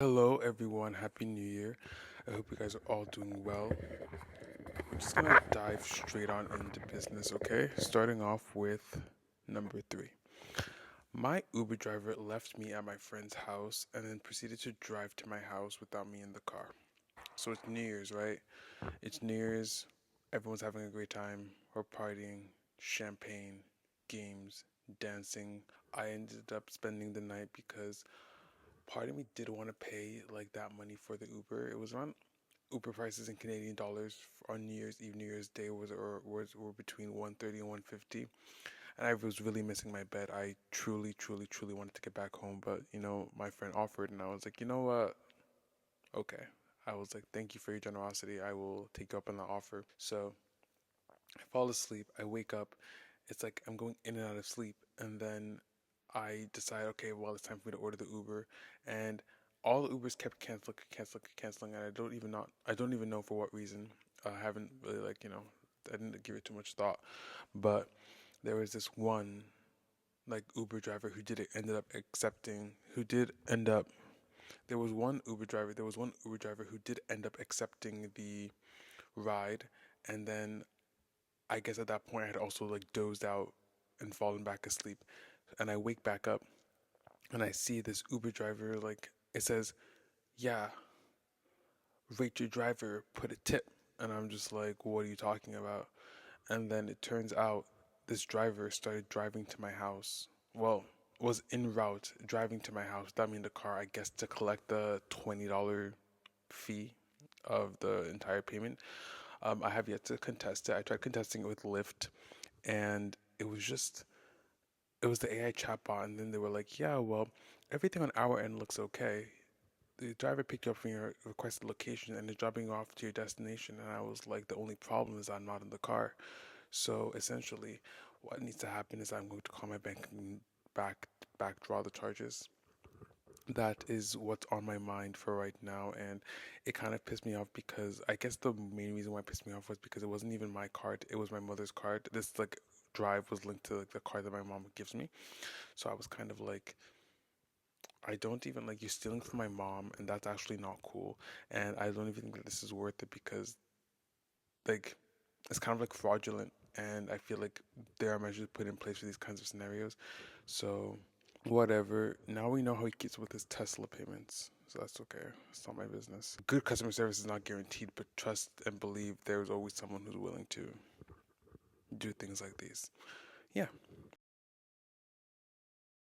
Hello, everyone. Happy New Year. I hope you guys are all doing well. We're just gonna dive straight on into business, okay? Starting off with number three. My Uber driver left me at my friend's house and then proceeded to drive to my house without me in the car. So it's New Year's, right? It's New Year's. Everyone's having a great time. We're partying, champagne, games, dancing. I ended up spending the night because part of me did want to pay like that money for the Uber. It was around Uber prices in Canadian dollars on New Year's Eve, New Year's Day were between 130 and 150, and I was really missing my bed. I truly wanted to get back home, but my friend offered, and I was like, you know what? Okay. I was like, thank you for your generosity. I will take you up on the offer. So I fall asleep. I wake up. It's like I'm going in and out of sleep, and then I decide, okay, well, it's time for me to order the Uber, and all the Ubers kept canceling, and I don't even know for what reason. I haven't really I didn't give it too much thought, but there was this one like Uber driver who did it ended up accepting, who did end up. There was one Uber driver who did end up accepting the ride, and then I guess at that point I had also like dozed out and fallen back asleep, and I wake back up and I see this Uber driver, like it says, yeah, rate your driver, put a tip. And I'm just like, what are you talking about? And then it turns out this driver started driving to my house. Well, was en route driving to my house without me in the car, I guess, to collect the $20 fee of the entire payment. I have yet to contest it. I tried contesting it with Lyft, and it was the AI chatbot, and then they were like, yeah, well, everything on our end looks okay. The driver picked you up from your requested location and is dropping you off to your destination. And I was like, the only problem is I'm not in the car. So essentially, what needs to happen is I'm going to call my bank and backdraw the charges. That is what's on my mind for right now, and it kind of pissed me off because I guess the main reason why it pissed me off was because it wasn't even my card; it was my mother's card. This like drive was linked to like the card that my mom gives me, so I was kind of like, I don't even like, you're stealing from my mom, and that's actually not cool. And I don't even think that this is worth it because like it's kind of like fraudulent, and I feel like there are measures put in place for these kinds of scenarios. So whatever. Now we know how he gets with his Tesla payments. So that's okay. It's not my business. Good customer service is not guaranteed, but trust and believe there's always someone who's willing to do things like these. Yeah.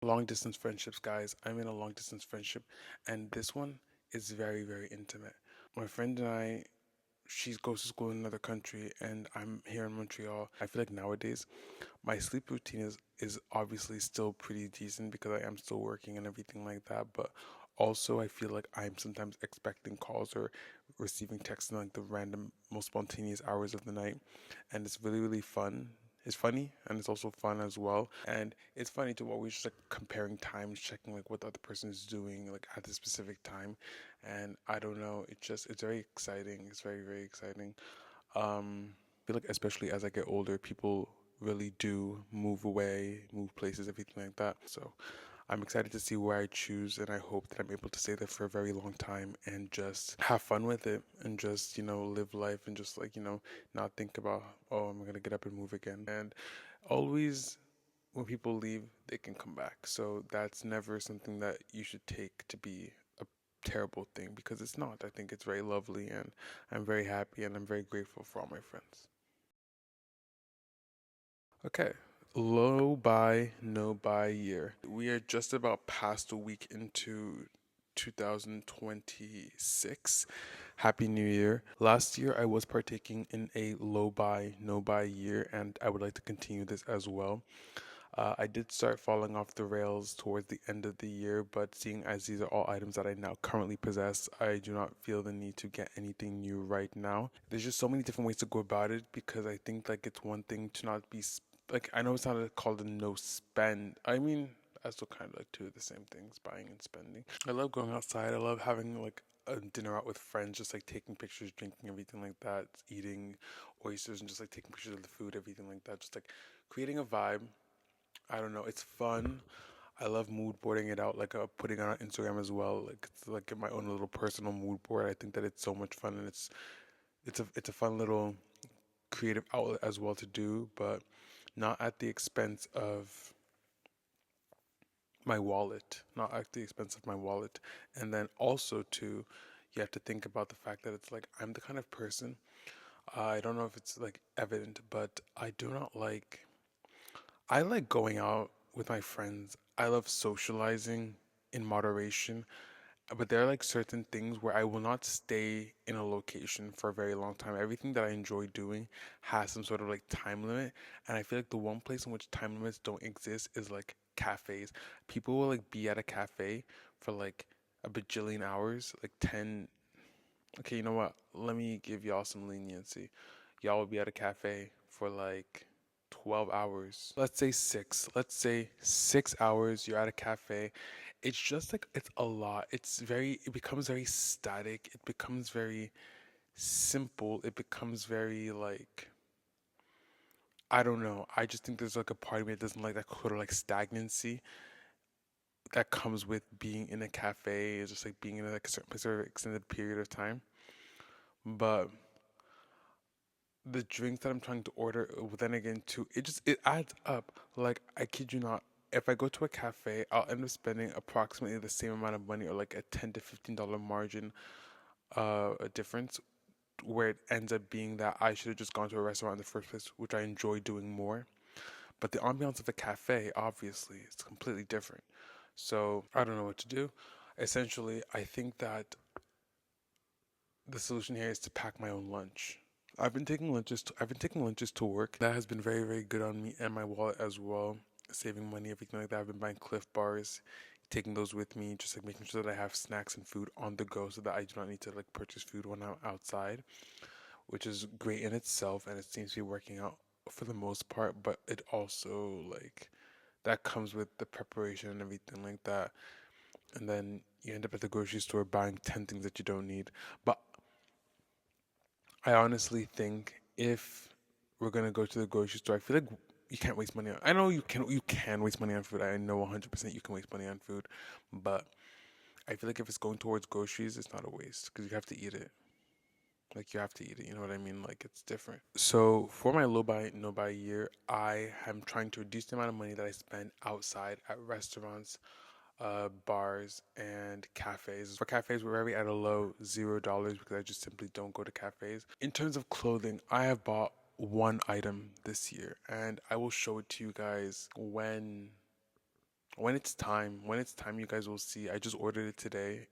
Long distance friendships, guys. I'm in a long distance friendship, and this one is very intimate. My friend and I, she goes to school in another country, and I'm here in Montreal. I feel like nowadays my sleep routine is obviously still pretty decent because I am still working and everything like that, but also I feel like I'm sometimes expecting calls or receiving texts in like the random most spontaneous hours of the night, and it's really fun. It's funny and it's also fun as well. And it's funny to always just like comparing times, checking like what the other person is doing like at the specific time. And I don't know, it's very exciting. It's very exciting. I feel like especially as I get older, people really do move away, move places, everything like that. So I'm excited to see where I choose, and I hope that I'm able to stay there for a very long time and just have fun with it and just, live life and just like, not think about, oh, I'm gonna get up and move again. And always, when people leave, they can come back. So that's never something that you should take to be a terrible thing because it's not. I think it's very lovely, and I'm very happy and I'm very grateful for all my friends. Okay. Low buy, no buy year. We are just about past a week into 2026. Happy New Year. Last year, I was partaking in a low buy, no buy year, and I would like to continue this as well. I did start falling off the rails towards the end of the year, but seeing as these are all items that I now currently possess, I do not feel the need to get anything new right now. There's just so many different ways to go about it because I think like it's one thing to not be like, I know it's not called a no spend. I mean, I still kind of like two of the same things, buying and spending. I love going outside. I love having like a dinner out with friends, just like taking pictures, drinking, everything like that, eating oysters and just like taking pictures of the food, everything like that. Just like creating a vibe. I don't know. It's fun. I love mood boarding it out, like putting it on Instagram as well. Like it's like my own little personal mood board. I think that it's so much fun, and it's a fun little creative outlet as well to do, but not at the expense of my wallet, not at the expense of my wallet. And then also too, you have to think about the fact that it's like I'm the kind of person, I don't know if it's like evident, but I like going out with my friends. I love socializing in moderation, but there are like certain things where I will not stay in a location for a very long time. Everything that I enjoy doing has some sort of like time limit, and I feel like the one place in which time limits don't exist is like cafes. People will like be at a cafe for like a bajillion hours, like 10. Okay, you know what? Let me give y'all some leniency. Y'all will be at a cafe for like 12 hours. Let's say six. Let's say 6 hours you're at a cafe. It's just like, it's a lot. It becomes very static. It becomes very simple. It becomes very like, I don't know. I just think there's like a part of me that doesn't like that sort of like stagnancy that comes with being in a cafe. It's just like being in like a certain place for an extended period of time. But the drinks that I'm trying to order, then again, too, it adds up. Like I kid you not, if I go to a cafe, I'll end up spending approximately the same amount of money, or like a $10 to $15 margin, a difference, where it ends up being that I should have just gone to a restaurant in the first place, which I enjoy doing more. But the ambiance of a cafe, obviously, is completely different. So I don't know what to do. Essentially, I think that the solution here is to pack my own lunch. I've been taking lunches to work. That has been very, very good on me and my wallet as well. Saving money, everything like that. I've been buying Cliff bars, taking those with me, just like making sure that I have snacks and food on the go so that I do not need to like purchase food when I'm outside, which is great in itself, and it seems to be working out for the most part, but it also like that comes with the preparation and everything like that. And then you end up at the grocery store buying 10 things that you don't need. But I honestly think if we're gonna go to the grocery store, I feel like you can't waste money on. I know you can waste money on food. I know 100% you can waste money on food, but I feel like if it's going towards groceries, it's not a waste because you have to eat it. Like you have to eat it. You know what I mean? Like it's different. So for my low buy no buy year, I am trying to reduce the amount of money that I spend outside at restaurants, bars, and cafes. For cafes, we're very at a low $0 because I just simply don't go to cafes. In terms of clothing, I have bought one item this year, and I will show it to you guys when it's time. When it's time, you guys will see. I just ordered it today.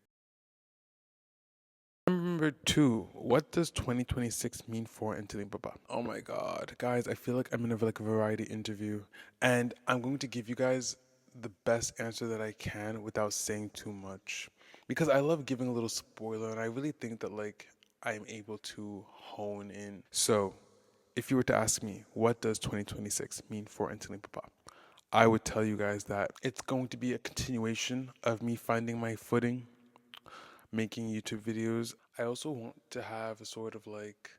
Number two, what does 2026 mean for Antillean Baba? Oh my God, guys, I feel like I'm in a like a variety interview, and I'm going to give you guys the best answer that I can without saying too much, because I love giving a little spoiler, and I really think that like I'm able to hone in. So, if you were to ask me, what does 2026 mean for Antillean Baba? I would tell you guys that it's going to be a continuation of me finding my footing, making YouTube videos. I also want to have a sort of like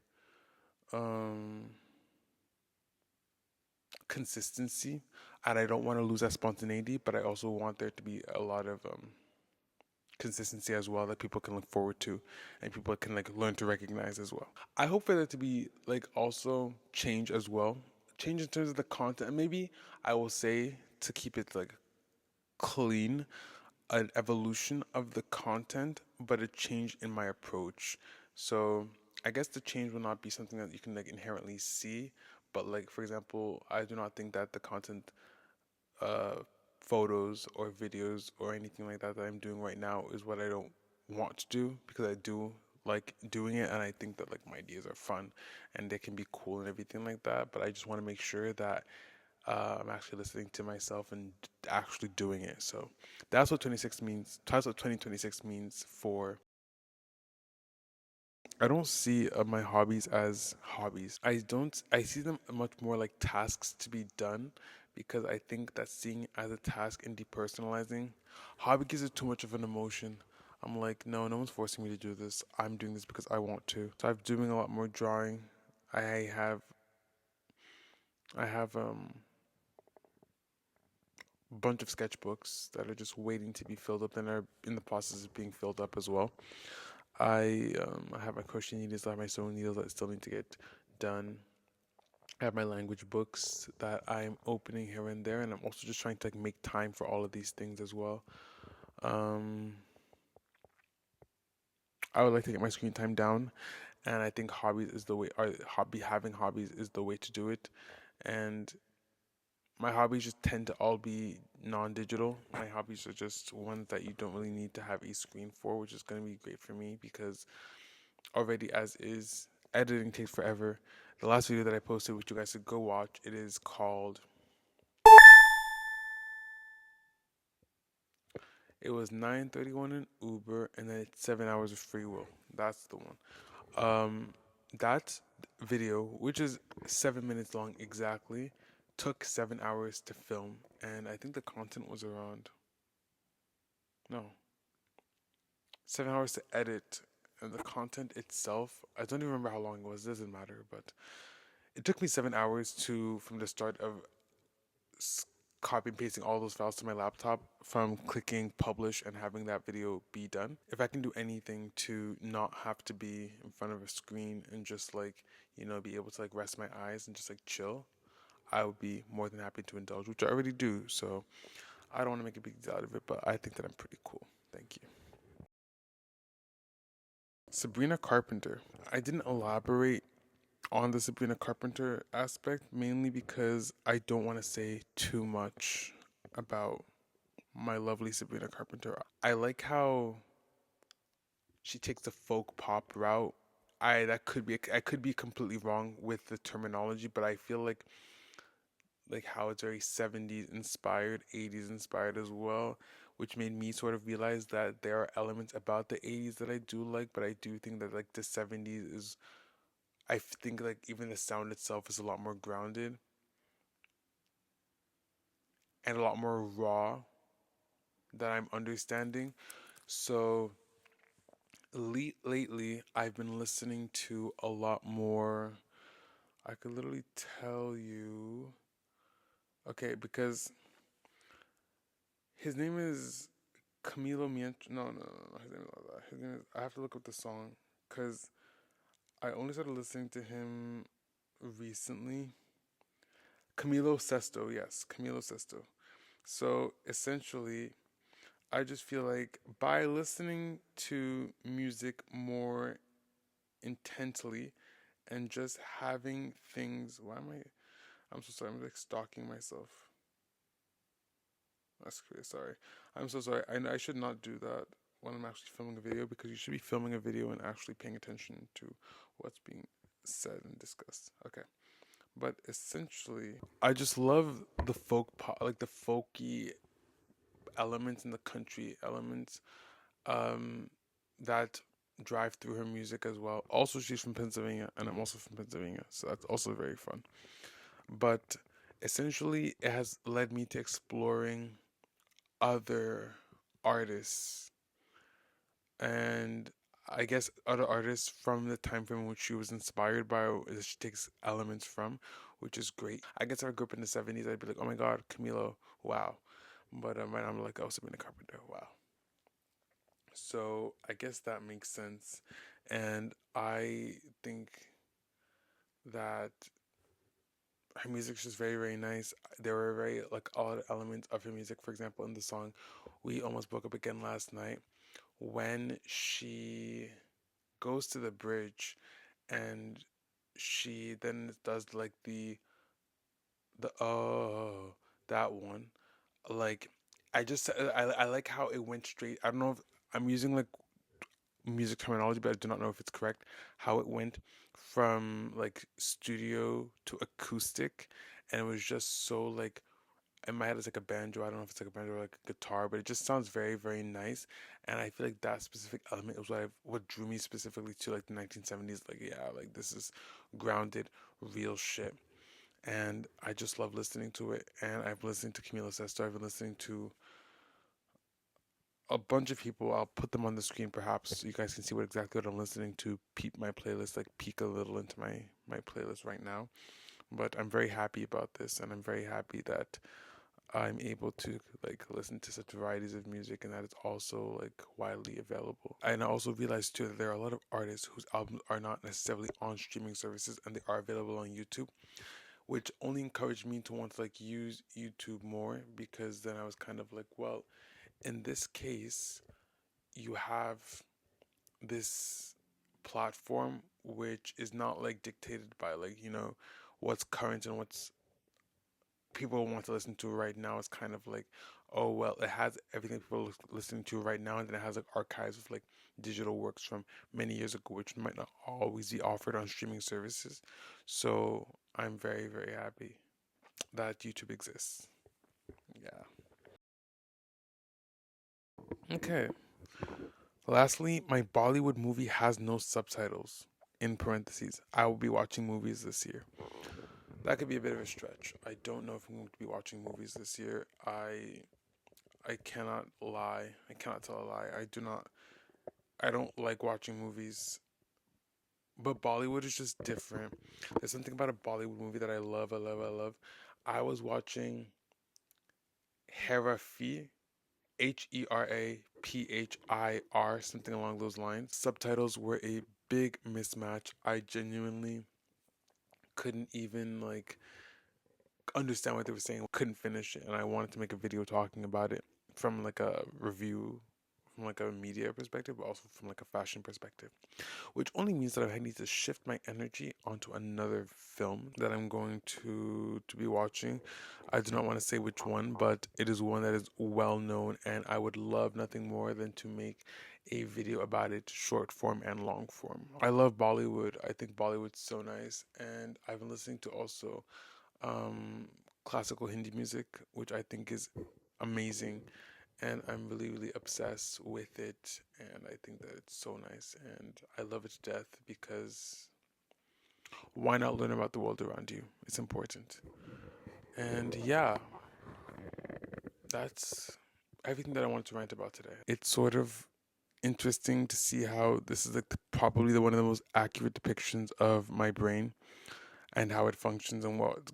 um consistency, and I don't want to lose that spontaneity, but I also want there to be a lot of consistency as well that people can look forward to and people can like learn to recognize as well. I hope for there to be like also change as well. Change in terms of the content, and maybe I will say to keep it like clean, an evolution of the content, but a change in my approach. So I guess the change will not be something that you can like inherently see, but like for example, I do not think that the content, uh, photos or videos or anything like that that I'm doing right now is what I don't want to do, because I do like doing it and I think that like my ideas are fun and they can be cool and everything like that. But I just want to make sure that I'm actually listening to myself and actually doing it. So that's what 26 means. That's what 2026 means for. I don't see my hobbies as hobbies. I don't. I see them much more like tasks to be done, because I think that seeing it as a task and depersonalizing hobby gives it too much of an emotion. I'm like, no, no one's forcing me to do this. I'm doing this because I want to. So I'm doing a lot more drawing. I have I have bunch of sketchbooks that are just waiting to be filled up and are in the process of being filled up as well. I have my crochet needles, I have my sewing needles that still need to get done. I have my language books that I'm opening here and there, and I'm also just trying to like make time for all of these things as well. Um, I would like to get my screen time down, and I think hobbies is the way. Or hobby having hobbies is the way to do it, and my hobbies just tend to all be non-digital. My hobbies are just ones that you don't really need to have a screen for, which is going to be great for me because already as is, editing takes forever. The last video that I posted, which you guys should go watch, it is called. It was 9:31 in Uber, and then it's 7 hours of free will. That's the one. Um, that video, which is 7 minutes long exactly, took 7 hours to film, and I think the content was around no 7 hours to edit, and the content itself, I don't even remember how long it was. It doesn't matter, but it took me 7 hours to from the start of copy and pasting all those files to my laptop from clicking publish and having that video be done. If I can do anything to not have to be in front of a screen and just like, be able to like rest my eyes and just like chill, I would be more than happy to indulge, which I already do. So I don't want to make a big deal out of it, but I think that I'm pretty cool. Thank you. Sabrina Carpenter. I didn't elaborate on the Sabrina Carpenter aspect mainly because I don't want to say too much about my lovely Sabrina Carpenter. I like how she takes the folk pop route. I could be completely wrong with the terminology, but I feel like how it's very 70s inspired, 80s inspired as well, which made me sort of realize that there are elements about the 80s that I do like, but I do think that like the 70s is, I think like even the sound itself is a lot more grounded and a lot more raw that I'm understanding. So lately, I've been listening to a lot more. I could literally tell you. Okay, because his name is Camilo Mientras. No, no, no, no. His name is not that. His name is. I have to look up the song because I only started listening to him recently. Camilo Sesto, yes, Camilo Sesto. So essentially, I just feel like by listening to music more intently and just having things. Why am I? I'm so sorry. I'm like stalking myself. That's crazy. Sorry. I'm so sorry. I know I should not do that when I'm actually filming a video because you should be filming a video and actually paying attention to what's being said and discussed. Okay. But essentially, I just love the folk pop, like the folky elements and the country elements um, that drive through her music as well. Also, she's from Pennsylvania, and I'm also from Pennsylvania, so that's also very fun. But essentially, it has led me to exploring other artists and I guess other artists from the time frame in which she was inspired by, or that she takes elements from, which is great. I guess if I grew up in the 70s, I'd be like, oh my God, Camilo, wow. But right now I'm like, oh, Sabrina Carpenter, wow. So I guess that makes sense. And I think that her music is just very, very nice. There were very like odd elements of her music. For example, in the song "We Almost Broke Up Again Last Night," when she goes to the bridge and she then does like the oh that one. Like I like how it went straight. I don't know if I'm using like music terminology, but I do not know if it's correct. How it went from like studio to acoustic, and it was just so like in my head it's like a banjo. I don't know if it's like a banjo or like a guitar, but it just sounds very very nice. And I feel like that specific element is what drew me specifically to like the 1970s. Like yeah, like this is grounded, real shit. And I just love listening to it. And I've been listening to Camila Sesto. I've been listening to a bunch of people. I'll put them on the screen perhaps so you guys can see what I'm listening to. Peep my playlist, like peek a little into my playlist right now. But I'm very happy about this, and I'm very happy that I'm able to like listen to such varieties of music, and that it's also like widely available. And I also realized too that there are a lot of artists whose albums are not necessarily on streaming services and they are available on YouTube, which only encouraged me to want to like use YouTube more, because then I was kind of like, well, in this case, you have this platform which is not like dictated by like, what's current and what's people want to listen to right now. Is kind of like, oh well, it has everything people listening to right now, and then it has like archives of like digital works from many years ago, which might not always be offered on streaming services. So I'm very, very happy that YouTube exists. Yeah. Okay. Lastly, my Bollywood movie has no subtitles. In parentheses, I will be watching movies this year. That could be a bit of a stretch. I don't know if I'm going to be watching movies this year. I cannot lie. I cannot tell a lie. I do not. I don't like watching movies, but Bollywood is just different. There's something about a Bollywood movie that I love. I love. I love. I was watching Herafi, HERAPHIR, something along those lines. Subtitles were a big mismatch. I genuinely couldn't even like understand what they were saying. Couldn't finish it, and I wanted to make a video talking about it from like a review, from like a media perspective, but also from like a fashion perspective, which only means that I need to shift my energy onto another film that I'm going to be watching. I do not want to say which one, but it is one that is well known, and I would love nothing more than to make a video about it, short form and long form. I love Bollywood. I think Bollywood's so nice, and I've been listening to also um, classical Hindi music, which I think is amazing, and I'm really, really obsessed with it. And I think that it's so nice, and I love it to death because why not learn about the world around you? It's important. And yeah, that's everything that I wanted to rant about today. It's sort of interesting to see how this is like probably one of the most accurate depictions of my brain and how it functions and what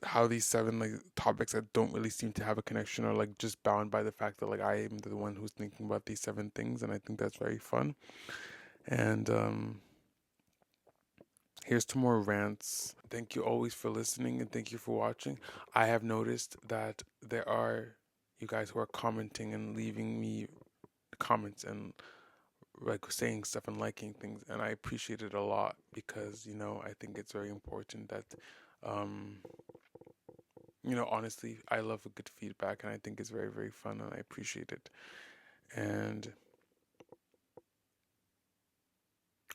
how these seven like topics that don't really seem to have a connection are like just bound by the fact that like I am the one who's thinking about these seven things, and I think that's very fun. And here's to more rants. Thank you always for listening and thank you for watching. I have noticed that there are you guys who are commenting and leaving me comments and like saying stuff and liking things, and I appreciate it a lot because I think it's very important that um honestly, I love a good feedback and I think it's very, very fun and I appreciate it. And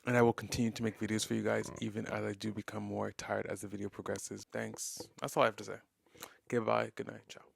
I will continue to make videos for you guys even as I do become more tired as the video progresses. Thanks. That's all I have to say. Goodbye. Good night. Ciao.